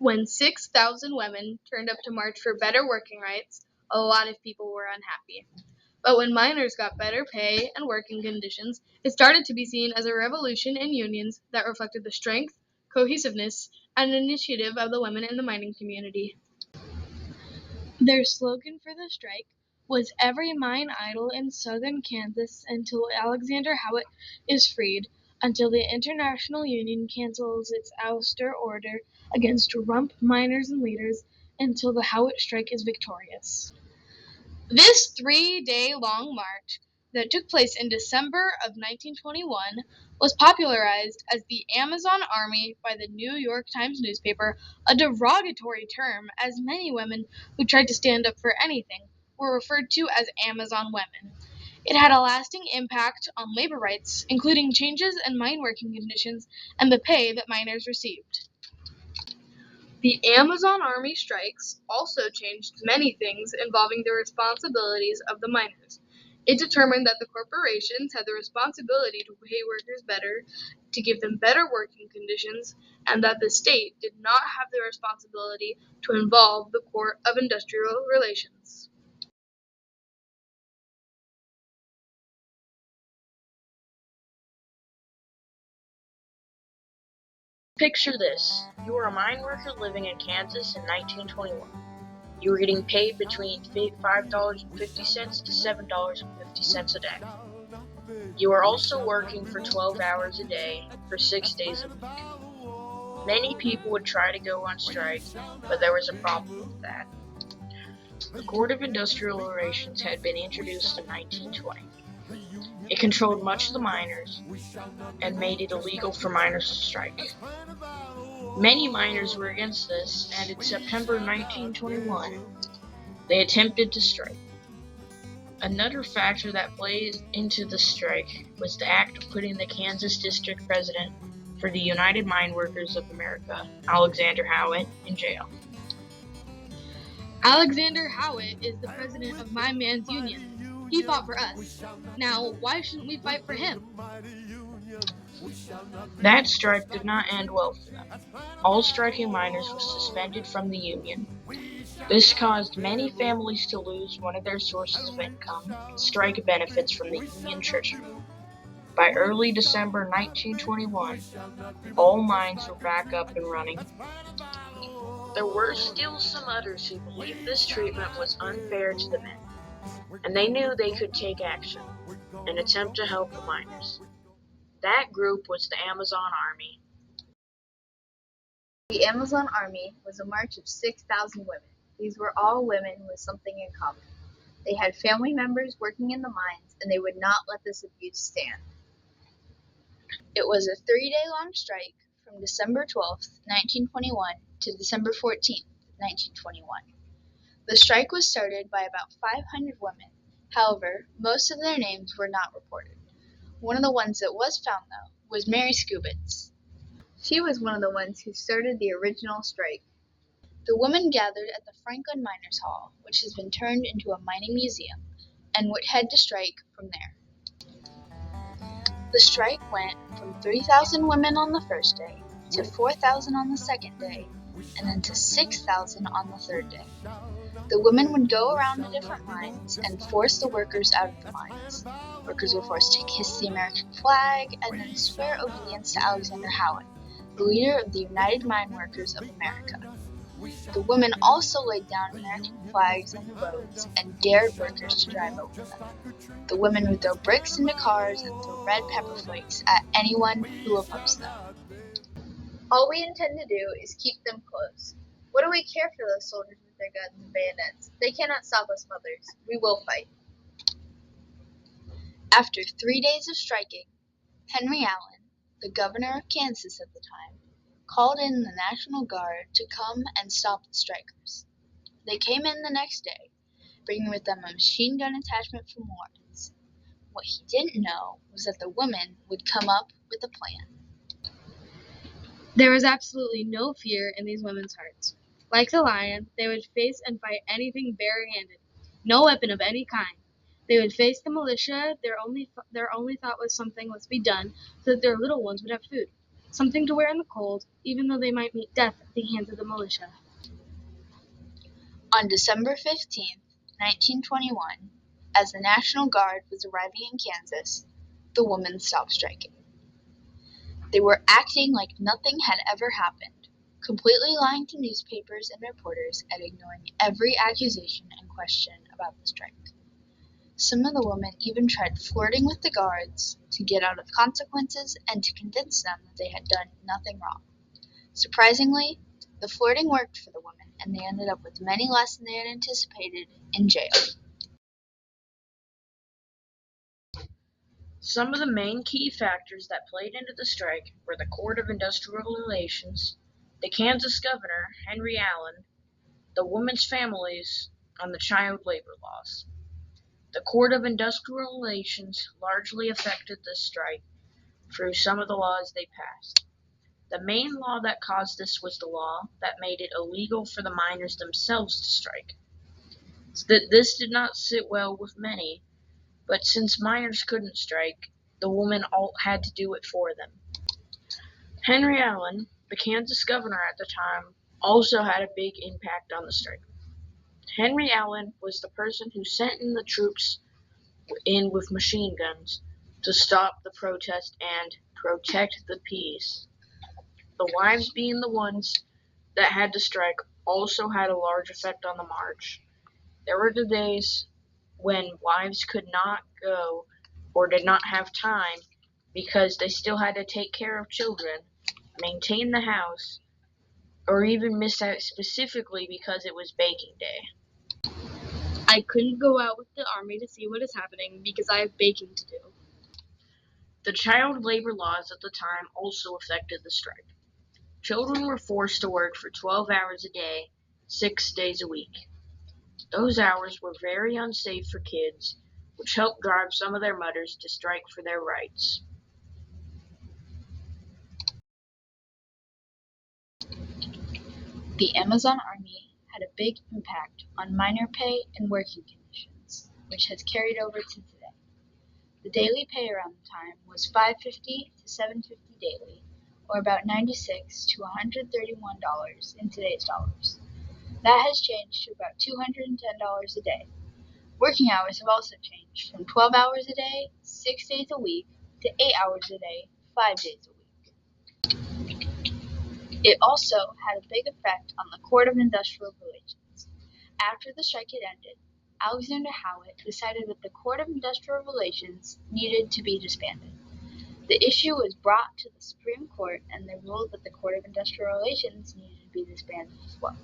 When 6,000 women turned up to march for better working rights, a lot of people were unhappy. But when miners got better pay and working conditions, it started to be seen as a revolution in unions that reflected the strength, cohesiveness, and initiative of the women in the mining community. Their slogan for the strike was "Every mine idle in southern Kansas until Alexander Howitt is freed, until the International Union cancels its ouster order against rump miners and leaders, until the Howitt strike is victorious." This 3-day long march that took place in December of 1921 was popularized as the Amazon Army by the New York Times newspaper, a derogatory term as many women who tried to stand up for anything were referred to as Amazon women. It had a lasting impact on labor rights, including changes in mine working conditions and the pay that miners received. The Amazon Army strikes also changed many things involving the responsibilities of the miners. It determined that the corporations had the responsibility to pay workers better, to give them better working conditions, and that the state did not have the responsibility to involve the Court of Industrial Relations. Picture this. You were a mine worker living in Kansas in 1921. You were getting paid between $5.50 to $7.50 a day. You were also working for 12 hours a day for 6 days a week. Many people would try to go on strike, but there was a problem with that. The Court of Industrial Relations had been introduced in 1920. It controlled much of the miners and made it illegal for miners to strike. Many miners were against this, and in September 1921, they attempted to strike. Another factor that played into the strike was the act of putting the Kansas district president for the United Mine Workers of America, Alexander Howitt, in jail. Alexander Howitt is the president of My Man's Union. He fought for us. Now, why shouldn't we fight for him? That strike did not end well for them. All striking miners were suspended from the union. This caused many families to lose one of their sources of income, strike benefits from the Union Treasury. By early December 1921, all mines were back up and running. There were still some others who believed this treatment was unfair to the men, and they knew they could take action, and attempt to help the miners. That group was the Amazon Army. The Amazon Army was a march of 6,000 women. These were all women with something in common. They had family members working in the mines, and they would not let this abuse stand. It was a 3-day long strike from December 12th, 1921 to December 14th, 1921. The strike was started by about 500 women. However, most of their names were not reported. One of the ones that was found, though, was Mary Skubitz. She was one of the ones who started the original strike. The women gathered at the Franklin Miners Hall, which has been turned into a mining museum, and would head to strike from there. The strike went from 3,000 women on the first day, to 4,000 on the second day, and then to 6,000 on the third day. The women would go around to different mines and force the workers out of the mines. Workers were forced to kiss the American flag and then swear obedience to Alexander Howitt, the leader of the United Mine Workers of America. The women also laid down American flags in the roads and dared workers to drive over them. The women would throw bricks into cars and throw red pepper flakes at anyone who opposed them. All we intend to do is keep them close. What do we care for those soldiers with their guns and bayonets? They cannot stop us, mothers. We will fight. After 3 days of striking, Henry Allen, the governor of Kansas at the time, called in the National Guard to come and stop the strikers. They came in the next day, bringing with them a machine gun attachment from Lawrence. What he didn't know was that the women would come up with a plan. There was absolutely no fear in these women's hearts. Like the lion, they would face and fight anything barehanded, no weapon of any kind. They would face the militia. Their only thought was something must be done so that their little ones would have food. something to wear in the cold, even though they might meet death at the hands of the militia. On December 15th, 1921, as the National Guard was arriving in Kansas, the women stopped striking. They were acting like nothing had ever happened, completely lying to newspapers and reporters and ignoring every accusation and question about the strike. Some of the women even tried flirting with the guards to get out of consequences and to convince them that they had done nothing wrong. Surprisingly, the flirting worked for the women, and they ended up with many less than they had anticipated in jail. Some of the main key factors that played into the strike were the Court of Industrial Relations, the Kansas governor, Henry Allen, the women's families, and the child labor laws. The Court of Industrial Relations largely affected the strike through some of the laws they passed. The main law that caused this was the law that made it illegal for the miners themselves to strike. This did not sit well with many, but since miners couldn't strike, the women all had to do it for them. Henry Allen, the Kansas governor at the time, also had a big impact on the strike. Henry Allen was the person who sent in the troops in with machine guns to stop the protest and protect the peace. The wives being the ones that had to strike also had a large effect on the march. There were the days when wives could not go or did not have time because they still had to take care of children, maintain the house, or even miss out specifically because it was baking day. I couldn't go out with the army to see what is happening because I have baking to do. The child labor laws at the time also affected the strike. Children were forced to work for 12 hours a day, 6 days a week. Those hours were very unsafe for kids, which helped drive some of their mothers to strike for their rights. The Amazon Army had a big impact on miner pay and working conditions, which has carried over to today. The daily pay around the time was $5.50 to $7.50 daily, or about $96 to $131 in today's dollars. That has changed to about $210 a day. Working hours have also changed from 12 hours a day, 6 days a week, to 8 hours a day, 5 days a week. It also had a big effect on the Court of Industrial Relations. After the strike had ended, Alexander Howitt decided that the Court of Industrial Relations needed to be disbanded. The issue was brought to the Supreme Court, and they ruled that the Court of Industrial Relations needed to be disbanded as well.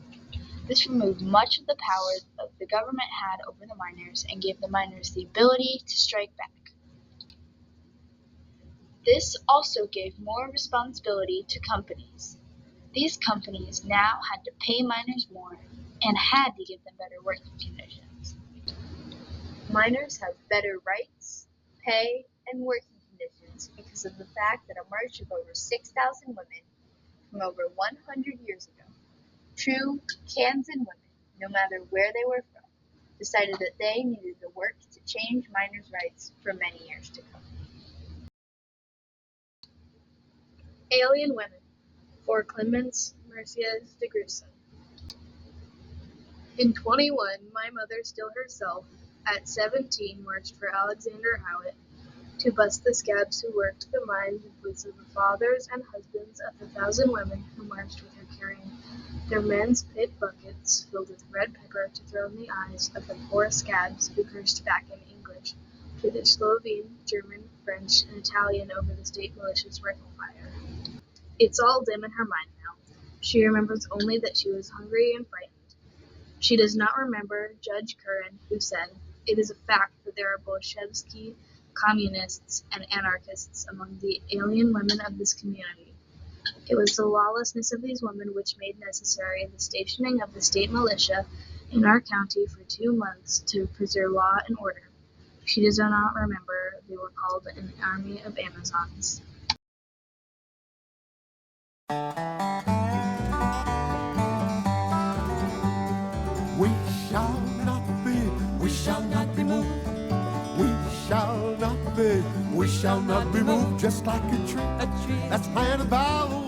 This removed much of the power that the government had over the miners and gave the miners the ability to strike back. This also gave more responsibility to companies. These companies now had to pay miners more and had to give them better working conditions. Miners have better rights, pay, and working conditions because of the fact that a march of over 6,000 women from over 100 years ago, true Kansan women, no matter where they were from, decided that they needed to work to change miners' rights for many years to come. Alien Women, for Clemence Merciez de Gruson. In 21, my mother still herself, at 17, marched for Alexander Howitt to bust the scabs who worked the mines in place of the fathers and husbands of the 1,000 women who marched with her carrying their men's pit buckets filled with red pepper to throw in the eyes of the poor scabs who cursed back in English to the Slovene, German, French, and Italian over the state militia's rifle fire. It's all dim in her mind now. She remembers only that she was hungry and frightened. She does not remember Judge Curran, who said, "It is a fact that there are Bolsheviki, communists, and anarchists among the alien women of this community. It was the lawlessness of these women which made necessary the stationing of the state militia in our county for 2 months to preserve law and order." She does not remember they were called an army of Amazons. We shall not be moved. We shall not be, we shall shall not be moved, just like a tree that's planted by the